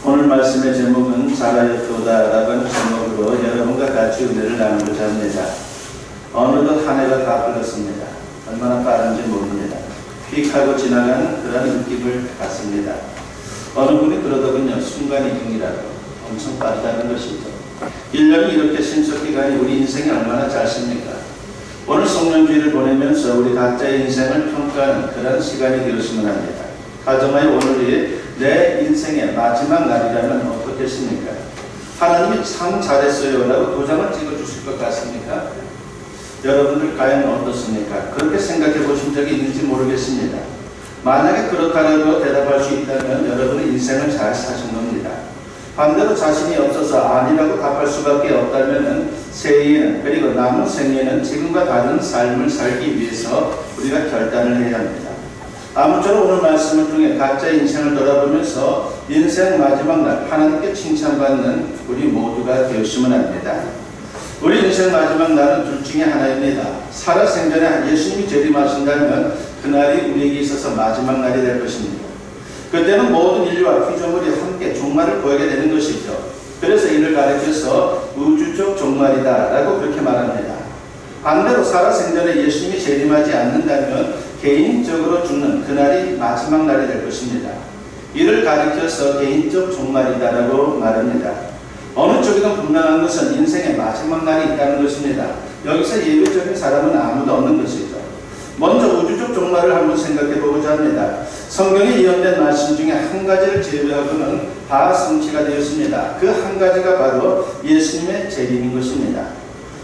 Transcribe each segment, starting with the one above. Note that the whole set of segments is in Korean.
오늘 말씀의 제목은 잘하였도다라고 하는 제목으로 여러분과 같이 은혜를 나누고자 합니다. 어느덧 한 해가 다 흘렀습니다. 얼마나 빠른지 모릅니다. 휙 하고 지나가는 그런 느낌을 받습니다. 어느 분이 그러더군요. 순간이동이라고. 엄청 빠르다는 것이죠. 1년이 이렇게 신속기간이 우리 인생이 얼마나 짧습니까? 오늘 성령주의를 보내면서 우리 각자의 인생을 평가하는 그런 시간이 되었으면 합니다. 가정하여 오늘이 내 인생의 마지막 날이라면 어떻겠습니까? 하나님이 참 잘했어요 라고 도장을 찍어주실 것 같습니까? 여러분들 과연 어떻습니까? 그렇게 생각해 보신 적이 있는지 모르겠습니다. 만약에 그렇다라고 대답할 수 있다면 여러분의 인생을 잘 사신 겁니다. 반대로 자신이 없어서 아니라고 답할 수밖에 없다면 새해에는 그리고 남은 생에는 지금과 다른 삶을 살기 위해서 우리가 결단을 해야 합니다. 아무쪼록 오늘 말씀을 통해 각자의 인생을 돌아보면서 인생 마지막 날 하나님께 칭찬받는 우리 모두가 되었으면 합니다. 우리 인생 마지막 날은 둘 중에 하나입니다. 살아생전에 예수님이 재림하신다면 그날이 우리에게 있어서 마지막 날이 될 것입니다. 그때는 모든 인류와 피조물이 함께 종말을 보게 되는 것이죠. 그래서 이를 가리켜서 우주적 종말이다 라고 그렇게 말합니다. 반대로 살아생전에 예수님이 재림하지 않는다면 개인적으로 죽는 그날이 마지막 날이 될 것입니다. 이를 가리켜서 개인적 종말이다 라고 말합니다. 어느 쪽이든 분명한 것은 인생의 마지막 날이 있다는 것입니다. 여기서 예외적인 사람은 아무도 없는 것이죠. 먼저 우주적 종말을 한번 생각해 보고자 합니다. 성경에 예언된 말씀 중에 한 가지를 제외하고는 다 성취가 되었습니다. 그 한 가지가 바로 예수님의 재림인 것입니다.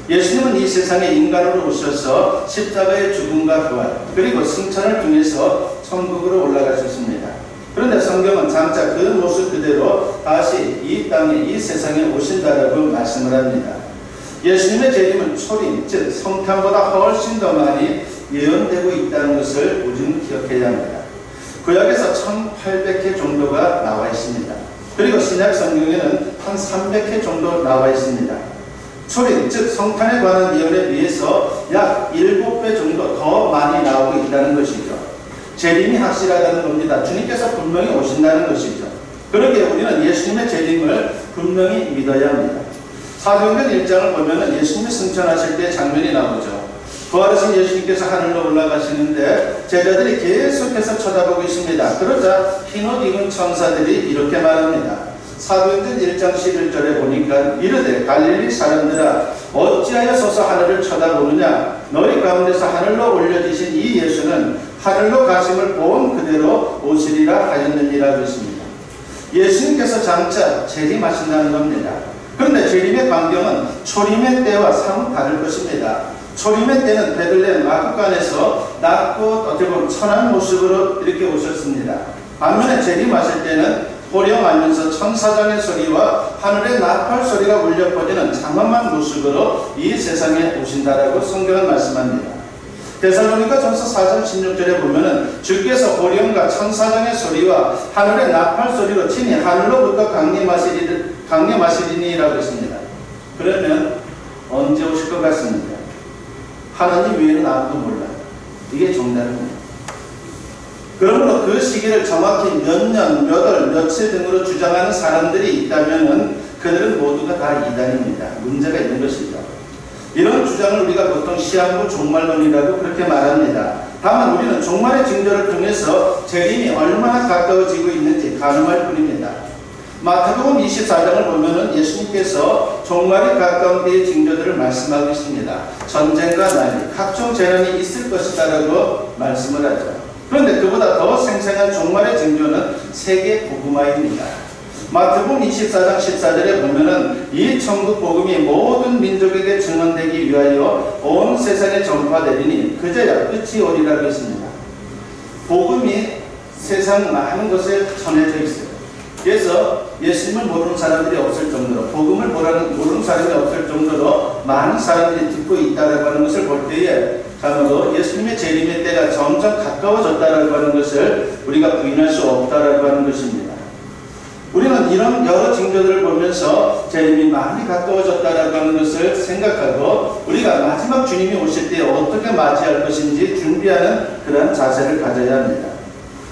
예수님은 이 세상에 인간으로 오셔서 십자가의 죽음과 부활 그리고 승천을 통해서 천국으로 올라가셨습니다. 그런데 성경은 장차 그 모습 그대로 다시 이 땅에 이 세상에 오신다라고 말씀을 합니다. 예수님의 재림은 초림 즉 성탄보다 훨씬 더 많이 예언되고 있다는 것을 우리는 기억해야 합니다. 구약에서 1800회 정도가 나와 있습니다. 그리고 신약 성경에는 한 300회 정도 나와 있습니다. 초림 즉 성탄에 관한 예언에 비해서 약 7배 정도 더 많이 나오고 있다는 것이죠. 재림이 확실하다는 겁니다. 주님께서 분명히 오신다는 것이죠. 그러기에 우리는 예수님의 재림을 분명히 믿어야 합니다. 사도행전 1장을 보면 예수님이 승천하실 때 장면이 나오죠. 부활하신 예수님께서 하늘로 올라가시는데 제자들이 계속해서 쳐다보고 있습니다. 그러자 흰옷 입은 천사들이 이렇게 말합니다. 사도행전 1장 11절에 보니까 이르되 갈릴리 사람들아 어찌하여 서서 하늘을 쳐다보느냐 너희 가운데서 하늘로 올려지신 이 예수는 하늘로 가심을 본 그대로 오시리라 하였느니라 그랬습니다. 예수님께서 장차 재림하신다는 겁니다. 그런데 재림의 광경은 초림의 때와 사뭇 다를 것입니다. 초림의 때는 베들레헴 마구간에서 낮고 어떻게 보면 천한 모습으로 이렇게 오셨습니다. 반면에 재림하실 때는 호령하면서 천사장의 소리와 하늘의 나팔 소리가 울려 퍼지는 장엄한 모습으로 이 세상에 오신다라고 성경은 말씀합니다. 데살로니가 전서 4장 16절에 보면은 주께서 호령과 천사장의 소리와 하늘의 나팔 소리로 친히 하늘로부터 강림하시리니라고 했습니다. 그러면 언제 오실 것 같습니까? 하나님 외에는 아무도 몰라요. 이게 정답입니다. 그러므로 그 시기를 정확히 몇 년, 몇 월, 며칠 등으로 주장하는 사람들이 있다면 그들은 모두가 다 이단입니다. 문제가 있는 것이죠. 이런 주장을 우리가 보통 시한부 종말론이라고 그렇게 말합니다. 다만 우리는 종말의 징조를 통해서 재림이 얼마나 가까워지고 있는지 가늠할 뿐입니다. 마태복음 24장을 보면은 예수님께서 종말이 가까운 때의 징조들을 말씀하고 있습니다. 전쟁과 난리, 각종 재난이 있을 것이다라고 말씀을 하죠. 그런데 그보다 더 생생한 종말의 징조는 세계 복음화입니다. 마태복음 24장 14절에 보면은 이 천국 복음이 모든 민족에게 증언되기 위하여 온 세상에 전파되리니 그제야 끝이 오리라고 했습니다. 복음이 세상 많은 곳에 전해져 있어요. 그래서 예수님을 모르는 사람들이 없을 정도로 복음을 모르는 사람이 없을 정도로 많은 사람들이 듣고 있다라고 하는 것을 볼 때에 참으로 예수님의 재림의 때가 점점 가까워졌다라고 하는 것을 우리가 부인할 수 없다라고 하는 것입니다. 우리는 이런 여러 징조들을 보면서 재림이 많이 가까워졌다라고 하는 것을 생각하고 우리가 마지막 주님이 오실 때 어떻게 맞이할 것인지 준비하는 그런 자세를 가져야 합니다.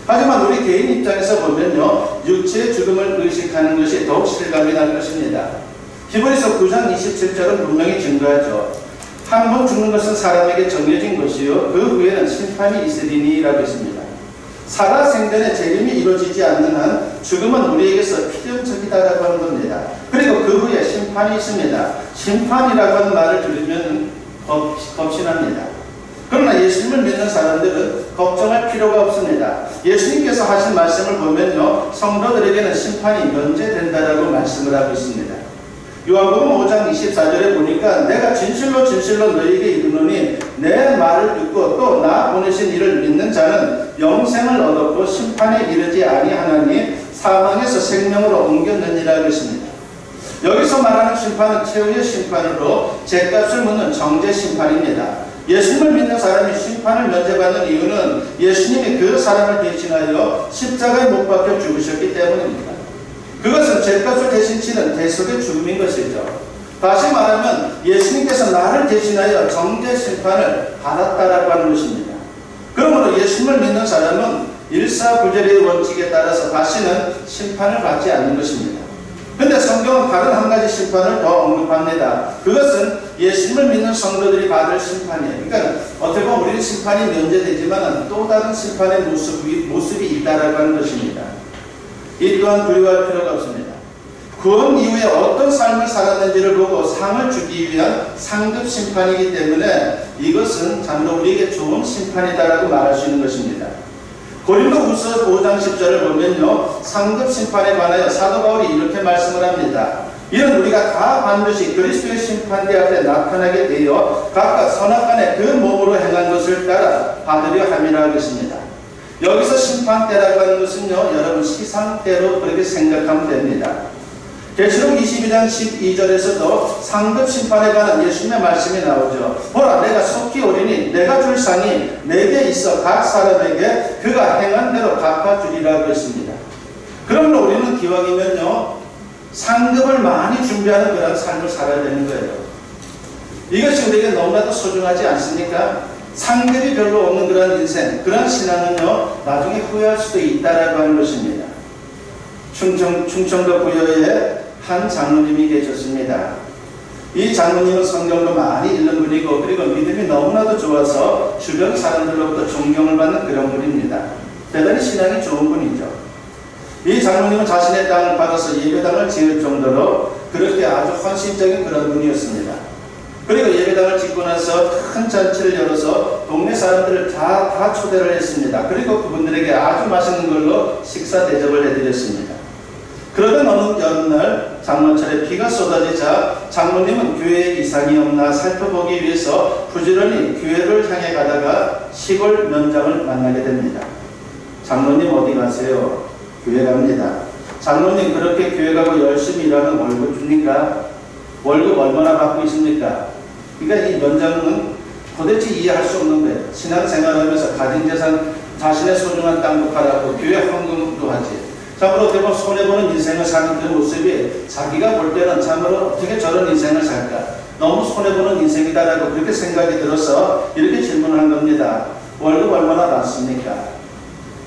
하지만 우리 개인 입장에서 보면요, 육체의 죽음을 의식하는 것이 더욱 실감이 날 것입니다. 히브리서 9장 27절은 분명히 증거하죠. 한 번 죽는 것은 사람에게 정해진 것이요 그 후에는 심판이 있으리니라고 했습니다. 살아 생전에 재림이 이루어지지 않는 한 죽음은 우리에게서 필연적이다라고 하는 겁니다. 그리고 그 후에 심판이 있습니다. 심판이라고 하는 말을 들으면 겁신합니다. 그러나 예수님을 믿는 사람들은 걱정할 필요가 없습니다. 예수님께서 하신 말씀을 보면요, 성도들에게는 심판이 면제된다라고 말씀을 하고 있습니다. 요한복음 5장 24절에 보니까 내가 진실로 진실로 너희에게 이르노니 내 말을 듣고 또 나 보내신 이를 믿는 자는 영생을 얻었고 심판에 이르지 아니하나니 사망에서 생명으로 옮겼느니라 그랬습니다. 여기서 말하는 심판은 최후의 심판으로 죗값을 묻는 정죄 심판입니다. 예수님을 믿는 사람이 심판을 면제받는 이유는 예수님이 그 사람을 대신하여 십자가에 못 박혀 죽으셨기 때문입니다. 그것은 죗값을 대신 치는 대속의 죽음인 것이죠. 다시 말하면 예수님께서 나를 대신하여 정죄 심판을 받았다라고 하는 것입니다. 그러므로 예수님을 믿는 사람은 일사부재의 원칙에 따라서 다시는 심판을 받지 않는 것입니다. 그런데 성경은 다른 한 가지 심판을 더 언급합니다. 그것은 예수님을 믿는 성도들이 받을 심판이에요. 그러니까 어떻게 보면 우리는 심판이 면제되지만 또 다른 심판의 모습이 있다라고 하는 것입니다. 이 또한 두려워할 필요가 없습니다. 구원 이후에 어떤 삶을 살았는지를 보고 상을 주기 위한 상급 심판이기 때문에 이것은 참으로 우리에게 좋은 심판이다라고 말할 수 있는 것입니다. 고린도후서 5장 10절을 보면요, 상급 심판에 관하여 사도 바울이 이렇게 말씀을 합니다. 이는 우리가 다 반드시 그리스도의 심판대 앞에 나타나게 되어 각각 선악간에 그 몸으로 행한 것을 따라 받으려 함이라 하겠습니다. 여기서 심판대라고 하는 것은요, 여러분 시상대로 그렇게 생각하면 됩니다. 계시록 22장 12절에서도 상급 심판에 관한 예수님의 말씀이 나오죠. 보라, 내가 속히 오리니 내가 줄 상이 내게 있어 각 사람에게 그가 행한 대로 갚아주리라고 했습니다. 그러므로 우리는 기왕이면요, 상급을 많이 준비하는 그런 삶을 살아야 되는 거예요. 이것이 우리에게 너무나도 소중하지 않습니까? 상급이 별로 없는 그런 인생, 그런 신앙은요, 나중에 후회할 수도 있다라고 하는 것입니다. 충청도 부여에 한 장로님이 계셨습니다. 이 장로님은 성경도 많이 읽는 분이고, 그리고 믿음이 너무나도 좋아서 주변 사람들로부터 존경을 받는 그런 분입니다. 대단히 신앙이 좋은 분이죠. 이 장로님은 자신의 땅을 받아서 예배당을 지을 정도로 그렇게 아주 헌신적인 그런 분이었습니다. 그리고 예배당을 짓고 나서 큰 잔치를 열어서 동네 사람들을 다 초대를 했습니다. 그리고 그분들에게 아주 맛있는 걸로 식사 대접을 해드렸습니다. 그러던 어느 여름날 장마철에 비가 쏟아지자 장로님은 교회에 이상이 없나 살펴보기 위해서 부지런히 교회를 향해 가다가 시골 면장을 만나게 됩니다. 장로님 어디 가세요? 교회 갑니다. 장로님 그렇게 교회 가고 열심히 일하면 월급 줍니까? 월급 얼마나 받고 있습니까? 그러니까 이 면장은 도대체 이해할 수 없는 거예요. 신앙생활하면서 가진 재산, 자신의 소중한 땅도 팔았고 교회 헌금도 하지. 참으로 어떻게 보면 손해보는 인생을 사는 그 모습이 자기가 볼 때는 참으로 어떻게 저런 인생을 살까? 너무 손해보는 인생이다라고 그렇게 생각이 들어서 이렇게 질문을 한 겁니다. 월급 얼마나 받습니까?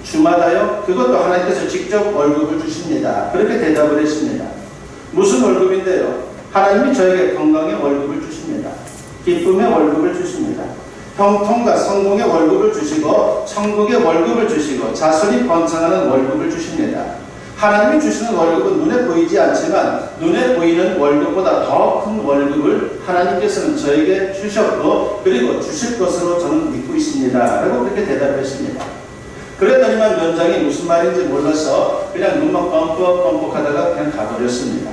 주마다요? 그것도 하나님께서 직접 월급을 주십니다. 그렇게 대답을 했습니다. 무슨 월급인데요? 하나님이 저에게 건강의 월급을 주십니다. 기쁨의 월급을 주십니다. 형통과 성공의 월급을 주시고 천국의 월급을 주시고 자손이 번성하는 월급을 주십니다. 하나님이 주시는 월급은 눈에 보이지 않지만 눈에 보이는 월급보다 더 큰 월급을 하나님께서는 저에게 주셨고 그리고 주실 것으로 저는 믿고 있습니다. 라고 그렇게 대답했습니다. 그랬더니만 면장이 무슨 말인지 몰라서 그냥 눈만 껌뻑껌뻑 하다가 그냥 가버렸습니다.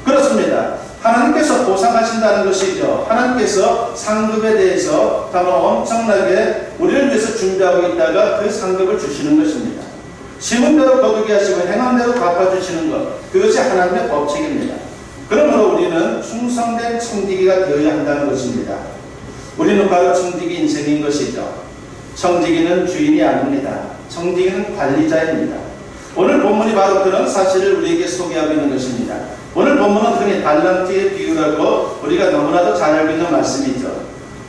그렇습니다. 하나님께서 보상하신다는 것이죠. 하나님께서 상급에 대해서 다만 엄청나게 우리를 위해서 준비하고 있다가 그 상급을 주시는 것입니다. 심은 대로 거두게 하시고 행한 대로 갚아주시는 것, 그것이 하나님의 법칙입니다. 그러므로 우리는 충성된 청지기가 되어야 한다는 것입니다. 우리는 바로 청지기 인생인 것이죠. 청지기는 주인이 아닙니다. 청지기는 관리자입니다. 오늘 본문이 바로 그런 사실을 우리에게 소개하고 있는 것입니다. 오늘 본문은 흔히 달란트의 비유라고 우리가 너무나도 잘 알고 있는 말씀이죠.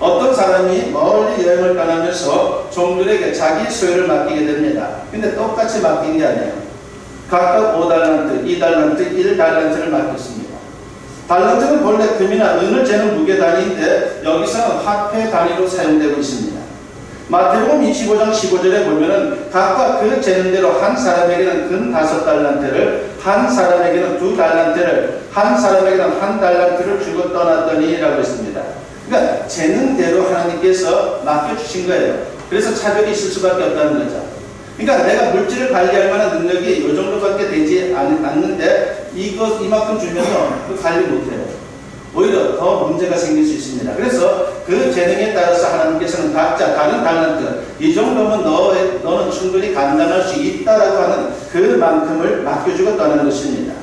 어떤 사람이 멀리 여행을 떠나면서 종들에게 자기 소유를 맡기게 됩니다. 근데 똑같이 맡긴 게 아니에요. 각각 5달란트, 2달란트, 1달란트를 맡겼습니다. 달란트는 본래 금이나 은을 재는 무게 단위인데 여기서는 화폐 단위로 사용되고 있습니다. 마태복음 25장 15절에 보면은 각각 그 재는 대로 한 사람에게는 금 5달란트를, 한 사람에게는 2달란트를, 한 사람에게는 1달란트를 주고 떠났더니라고 했습니다. 그러니까 재는 대로 하나님께서 맡겨주신 거예요. 그래서 차별이 있을 수밖에 없다는 거죠. 그러니까 내가 물질을 관리할 만한 능력이 이 정도밖에 되지 않는데 이만큼 주면요 그 관리 못해요. 오히려 더 문제가 생길 수 있습니다. 그래서 그 재능에 따라서 하나님께서는 각자 다른 달란트, 이 정도면 너는 충분히 감당할 수 있다라고 하는 그만큼을 맡겨주고 떠나는 것입니다.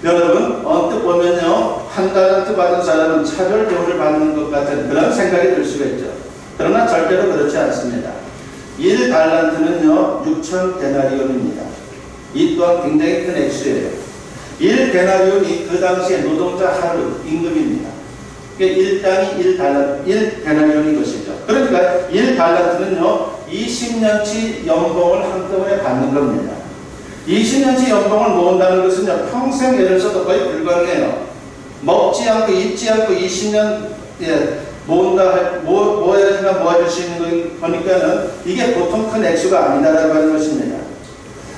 여러분 언뜻 보면요 1달란트 받은 사람은 차별 대우를 받는 것 같은 그런 생각이 들 수가 있죠. 그러나 절대로 그렇지 않습니다. 1달란트는요 6,000데나리온입니다. 이 또한 굉장히 큰 액수예요. 1데나리온이 그 당시에 노동자 하루 임금입니다. 그러니까 1당이 1데나리온인 것이죠. 그러니까 1달란트는요 20년치 연봉을 한꺼번에 받는 겁니다. 20년치 연봉을 모은다는 것은요 평생 애를 써도 거의 불가능해요. 먹지 않고 입지 않고 20년 모아야지만 모아줄 수 있는 거니까는 이게 보통 큰 액수가 아니다라고 하는 것입니다.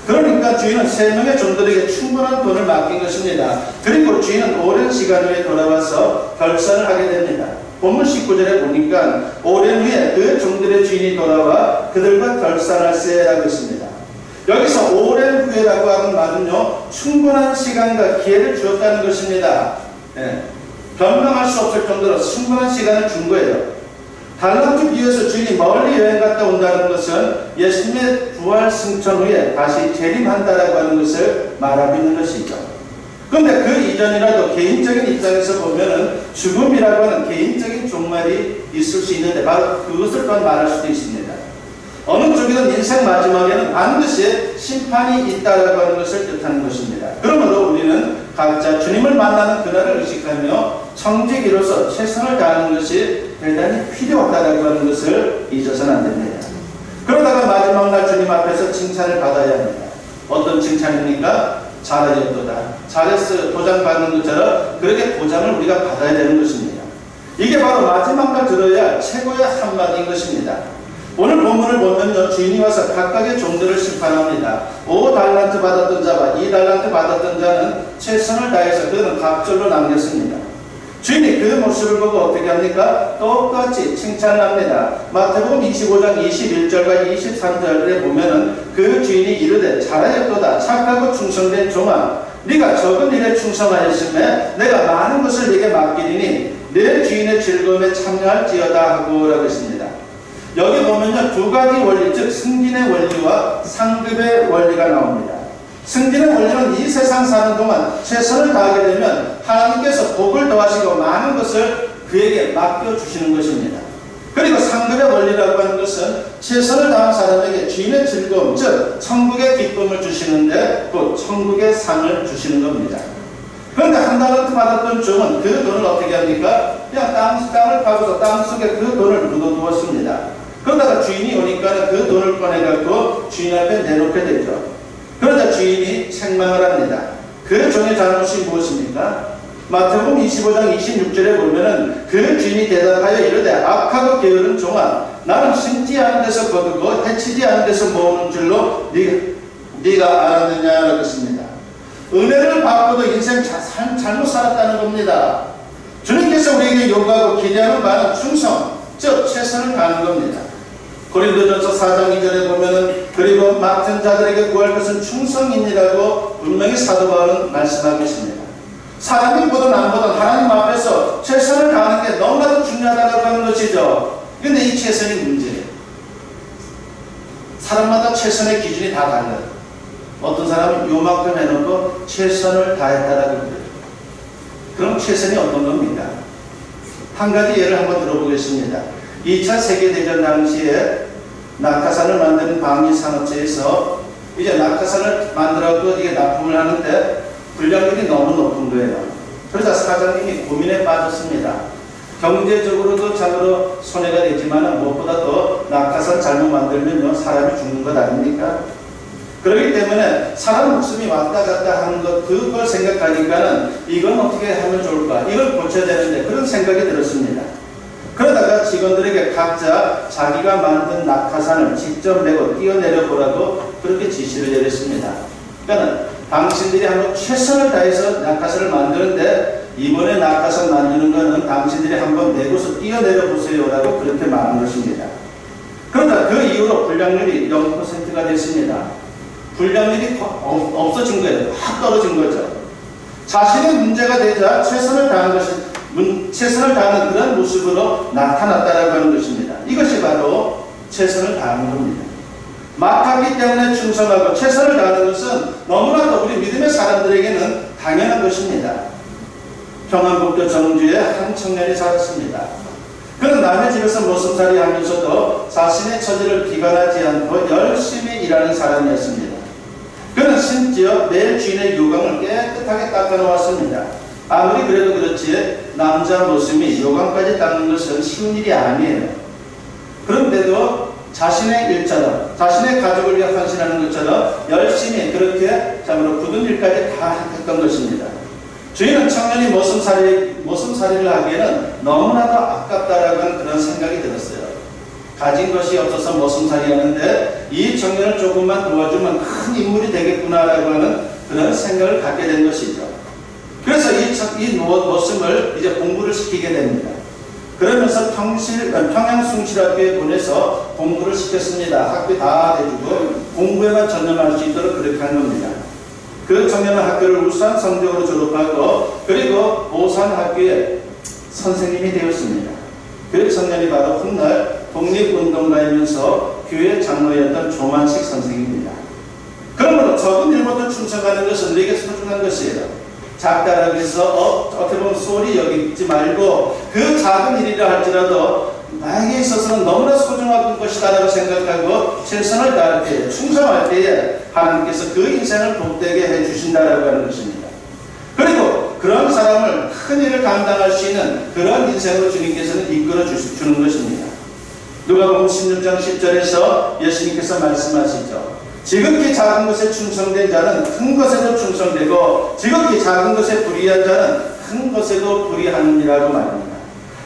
그러니까 주인은 3명의 종들에게 충분한 돈을 맡긴 것입니다. 그리고 주인은 오랜 시간 후에 돌아와서 결산을 하게 됩니다. 본문 19절에 보니까 오랜 후에 그 종들의 주인이 돌아와 그들과 결산할세라고 했습니다. 여기서 오랜 후에라고 하는 말은요 충분한 시간과 기회를 주었다는 것입니다. 변명할 수 없을 정도로 충분한 시간을 준 거예요. 달란트 비유에서 주인이 멀리 여행 갔다 온다는 것은 예수님의 부활 승천 후에 다시 재림한다라고 하는 것을 말하고 있는 것이죠. 그런데 그 이전이라도 개인적인 입장에서 보면은 죽음이라고 하는 개인적인 종말이 있을 수 있는데 바로 그것을 또한 말할 수도 있습니다. 어느 쪽이든 인생 마지막에는 반드시 심판이 있다라고 하는 것을 뜻하는 것입니다. 그러므로 우리는 각자 주님을 만나는 그날을 의식하며 청지기로서 최선을 다하는 것이 대단히 필요하다라고 하는 것을 잊어서는 안 됩니다. 그러다가 마지막 날 주님 앞에서 칭찬을 받아야 합니다. 어떤 칭찬입니까? 잘하였도다. 잘했어. 도장 받는 것처럼 그렇게 도장을 우리가 받아야 되는 것입니다. 이게 바로 마지막 날 들어야 할 최고의 한마디인 것입니다. 오늘 본문을 보면요 주인이 와서 각각의 종들을 심판합니다. 5달란트 받았던 자와 2달란트 받았던 자는 최선을 다해서 그는 갑절로 남겼습니다. 주인이 그 모습을 보고 어떻게 합니까? 똑같이 칭찬을 합니다. 마태복음 25장 21절과 23절에 보면은 그 주인이 이르되 잘하였도다. 착하고 충성된 종아, 네가 적은 일에 충성하였으며 내가 많은 것을 네게 맡기리니 내 주인의 즐거움에 참여할지어다 하고 라고 했습니다. 여기 보면요 두 가지 원리, 즉 승진의 원리와 상급의 원리가 나옵니다. 승진의 원리는 이 세상 사는 동안 최선을 다하게 되면 하나님께서 복을 더하시고 많은 것을 그에게 맡겨주시는 것입니다. 그리고 상급의 원리라고 하는 것은 최선을 다한 사람에게 주인의 즐거움, 즉 천국의 기쁨을 주시는데 곧 천국의 상을 주시는 겁니다. 그런데 1달란트 받았던 종은 그 돈을 어떻게 합니까? 그냥 땅을 파고서 땅속에 그 돈을 묻어두었습니다. 그러다가 주인이 오니까 그 돈을 꺼내갖고 주인 앞에 내놓게 되죠. 그러자 주인이 책망을 합니다. 그 종의 잘못이 무엇입니까? 마태복음 25장 26절에 보면은 그 주인이 대답하여 이르되 악하고 게으른 종아, 나는 심지 않은 데서 거두고 해치지 않은 데서 모으는 줄로 네가 알았느냐라고 했습니다. 은혜를 받고도 인생 잘못 살았다는 겁니다. 주님께서 우리에게 요구하고 기대하는 바는 충성, 즉 최선을 다하는 겁니다. 고린도전서 4장 2절에 보면은 그리고 맡은 자들에게 구할 것은 충성이니라고 분명히 사도 바울은 말씀하고 있습니다. 사람이 보든 안 보든 하나님 앞에서 최선을 다하는 게 너무나도 중요하다고 하는 것이죠. 그런데 이 최선이 문제예요. 사람마다 최선의 기준이 다 달라요. 어떤 사람은 요만큼 해놓고 최선을 다했다라고 그래요. 그럼 최선이 어떤 겁니까? 한 가지 예를 한번 들어보겠습니다. 2차 세계대전 당시에 낙하산을 만드는 방위산업체에서 이제 낙하산을 만들어서 이게 납품을 하는데 불량률이 너무 높은 거예요. 그러자 사장님이 고민에 빠졌습니다. 경제적으로도 참으로 손해가 되지만 무엇보다 더 낙하산 잘못 만들면요 사람이 죽는 것 아닙니까? 그렇기 때문에 사람 목숨이 왔다 갔다 하는 것 그걸 생각하니까는 이건 어떻게 하면 좋을까? 이걸 고쳐야 되는데 그런 생각이 들었습니다. 그러다가 직원들에게 각자 자기가 만든 낙하산을 직접 메고 뛰어내려 보라고 그렇게 지시를 내렸습니다. 그러니까 당신들이 한번 최선을 다해서 낙하산을 만드는데 이번에 낙하산 만드는 거는 당신들이 한번 메고서 뛰어내려 보세요라고 그렇게 말한 것입니다. 그러다 그 이후로 불량률이 0%가 됐습니다. 불량률이 없어진 거예요. 확 떨어진 거죠. 자신의 문제가 되자 최선을 다하는 그런 모습으로 나타났다라고 하는 것입니다. 이것이 바로 최선을 다하는 겁니다. 맡았기 때문에 충성하고 최선을 다하는 것은 너무나도 우리 믿음의 사람들에게는 당연한 것입니다. 평안북도 정주에 한 청년이 살았습니다. 그는 남의 집에서 모습살이 하면서도 자신의 처지를 비관하지 않고 열심히 일하는 사람이었습니다. 그는 심지어 매일 주인의 요강을 깨끗하게 닦아놓았습니다. 아무리 그래도 그렇지 남자 모습이 요강까지 닦는 것은 쉬운 일이 아니에요. 그런데도 자신의 일처럼 자신의 가족을 위해 헌신하는 것처럼 열심히 그렇게 참으로 굳은 일까지 다 했던 것입니다. 주인은 청년이 모슴살이를 하기에는 너무나도 아깝다라고 하는 그런 생각이 들었어요. 가진 것이 없어서 모슴살이 하는데 이 청년을 조금만 도와주면 큰 인물이 되겠구나라고 하는 그런 생각을 갖게 된 것이죠. 그래서 이 모습을 이제 공부를 시키게 됩니다. 그러면서 평양숭실학교에 보내서 공부를 시켰습니다. 학비 다 대주고 공부에만 전념할 수 있도록 그렇게 한 겁니다. 그 청년은 학교를 울산 성적으로 졸업하고 그리고 오산학교에 선생님이 되었습니다. 그 청년이 바로 훗날 독립운동가이면서 교회 장로였던 조만식 선생입니다. 그러므로 적은 일부터 충성하는 것은 우리에게 소중한 것이에요. 작다라고 해서 어떻게 보면 소홀히 여기지 말고 그 작은 일이라 할지라도 나에게 있어서는 너무나 소중한 것이다라고 생각하고 최선을 다할 때 충성할 때에 하나님께서 그 인생을 복되게 해주신다라고 하는 것입니다. 그리고 그런 사람을 큰 일을 감당할 수 있는 그런 인생으로 주님께서는 이끌어 주는 것입니다. 누가복음 16장 10절에서 예수님께서 말씀하시죠. 지극히 작은 것에 충성된 자는 큰 것에도 충성되고 지극히 작은 것에 불의한 자는 큰 것에도 불의하느니라고 말합니다.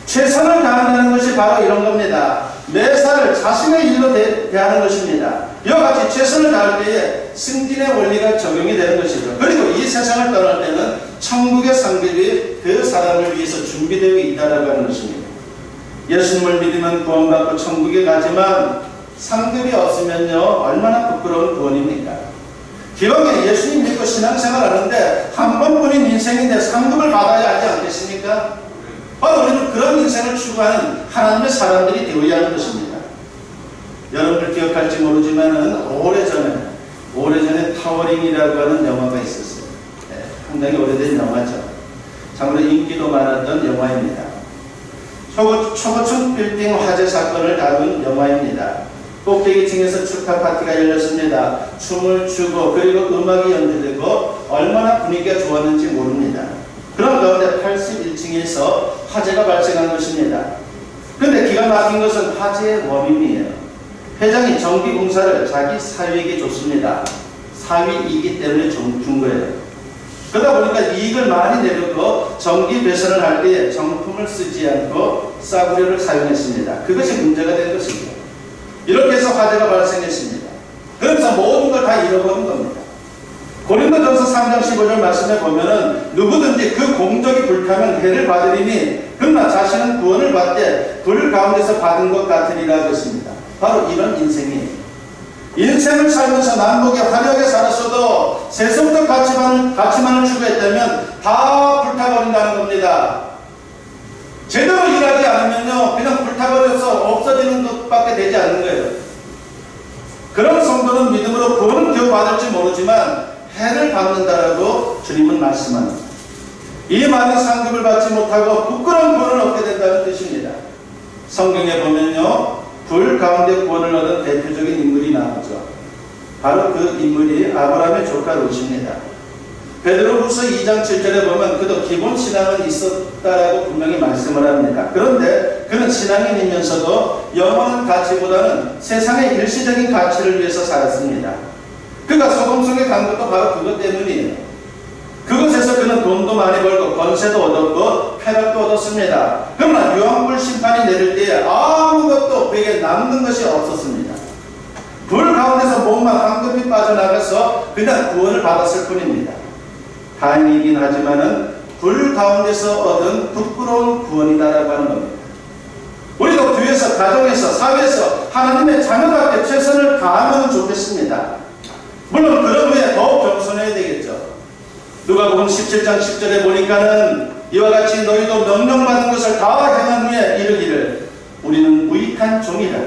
최선을 다한다는 것이 바로 이런 겁니다. 매사를 자신의 일로 대하는 것입니다. 이와 같이 최선을 다할 때에 승진의 원리가 적용이 되는 것이죠. 그리고 이 세상을 떠날 때는 천국의 상급이 그 사람을 위해서 준비되어 있다라고 하는 것입니다. 예수님을 믿으면 구원받고 천국에 가지만 상급이 없으면요 얼마나 부끄러운 구원입니까? 기왕에 예수님 믿고 신앙생활 하는데 한 번뿐인 인생인데 상급을 받아야 하지 않겠습니까? 바로 우리는 그런 인생을 추구하는 하나님의 사람들이 되어야 하는 것입니다. 여러분들 기억할지 모르지만은 오래전에 타워링이라고 하는 영화가 있었어요. 네, 상당히 오래된 영화죠. 참으로 인기도 많았던 영화입니다. 초고층 빌딩 화재 사건을 다룬 영화입니다. 꼭대기층에서 축하 파티가 열렸습니다. 춤을 추고 그리고 음악이 연주되고 얼마나 분위기가 좋았는지 모릅니다. 그런 가운데 81층에서 화재가 발생한 것입니다. 그런데 기가 막힌 것은 화재의 원인이에요. 회장이 전기 공사를 자기 사위에게 줬습니다. 사위이기 때문에 준 거예요. 그러다 보니까 이익을 많이 내려고 전기 배선을 할 때 정품을 쓰지 않고 싸구려를 사용했습니다. 그것이 문제가 된 것이죠. 이렇게 해서 화재가 발생했습니다. 그래서 모든 걸 다 잃어버린 겁니다. 고린도전서 3장 15절 말씀에 보면은 누구든지 그 공적이 불타면 해를 받으리니 그러나 자신은 구원을 받되 불 가운데서 받은 것 같으리라 했습니다. 바로 이런 인생이에요. 인생을 살면서 남북에 화려하게 살았어도 세속적 가치만을 추구했다면 다 불타버린다는 겁니다. 제대로 일하지 않으면요 그냥 불타버려서 없어지는 것밖에 되지 않는 거예요. 그런 성도는 믿음으로 구원을 겨우 받을지 모르지만 해를 받는다라고 주님은 말씀합니다. 이 많은 상급을 받지 못하고 부끄러운 구원을 얻게 된다는 뜻입니다. 성경에 보면요 불 가운데 구원을 얻은 대표적인 인물이 나오죠. 바로 그 인물이 아브라함의 조카 롯입니다. 베드로후서 2장 7절에 보면 그도 기본 신앙은 있었다라고 분명히 말씀을 합니다. 그런데 그는 신앙인이면서도 영원한 가치보다는 세상의 일시적인 가치를 위해서 살았습니다. 그가 소돔 속에 간 것도 바로 그것 때문이에요. 그곳에서 그는 돈도 많이 벌고 권세도 얻었고 쾌락도 얻었습니다. 그러나 유황불 심판이 내릴 때에 아무것도 그에게 남는 것이 없었습니다. 불 가운데서 몸만 황급히 빠져나가서 그냥 구원을 받았을 뿐입니다. 다행이긴 하지만은 불 가운데서 얻은 부끄러운 구원이다라고 하는 겁니다. 우리도 교회에서, 가정에서, 사회에서 하나님의 자녀답게 최선을 다하면 좋겠습니다. 물론 그런 후에 더욱 겸손해야 되겠죠. 누가복음 17장 10절에 보니까는 이와 같이 너희도 명령받은 것을 다 행한 후에 이르기를 우리는 무익한 종이라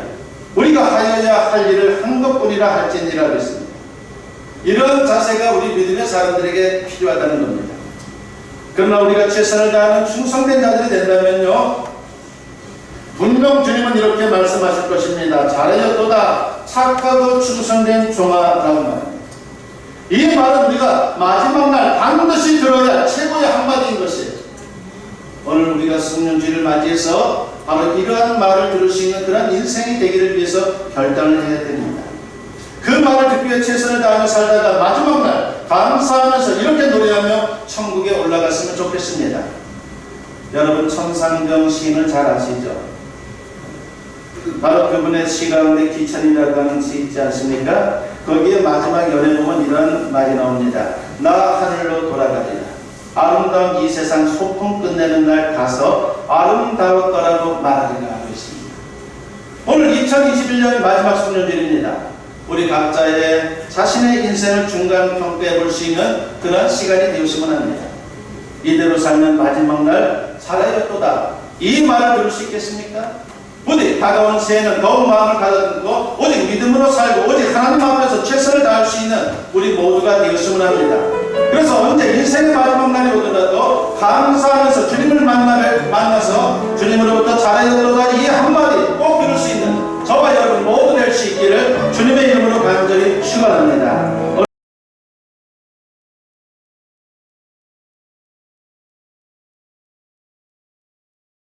우리가 하여야 할 일을 한 것뿐이라 할지니라 그랬습니다. 이런 자세가 우리 믿음의 사람들에게 필요하다는 겁니다. 그러나 우리가 최선을 다하는 충성된 자들이 된다면요, 분명 주님은 이렇게 말씀하실 것입니다. 잘하였도다 착하고 충성된 종아라고 말합니다. 이 말은 우리가 마지막 날 반드시 들어야 최고의 한마디인 것이에요. 오늘 우리가 성령주의를 맞이해서 바로 이러한 말을 들을 수 있는 그런 인생이 되기를 위해서 결단을 해야 됩니다. 그 말을 듣기 위해 최선을 다하며 살다가 마지막 날 감사하면서 이렇게 노래하며 천국에 올라갔으면 좋겠습니다. 여러분 천상병 시인을 잘 아시죠? 바로 그분의 시 가운데 기천이라고 하는 시 있지 않습니까? 거기에 마지막 연에 보면 이런 말이 나옵니다. 나 하늘로 돌아가리라. 아름다운 이 세상 소풍 끝내는 날 가서 아름다웠더라고 말하리라 하고 있습니다. 오늘 2021년 마지막 수련일입니다. 우리 각자의 자신의 인생을 중간 평가해 볼 수 있는 그런 시간이 되었으면 합니다. 이대로 살면 마지막 날 살아야겠도다. 이 말을 들을 수 있겠습니까? 부디 다가오는 새해는 더욱 마음을 가다듬고 오직 믿음으로 살고 오직 하나님 앞에서 최선을 다할 수 있는 우리 모두가 되었으면 합니다. 그래서 언제 인생의 마지막 날이 오더라도 감사하면서 주님을 만나서 주님으로부터 잘하였도다 이 한마디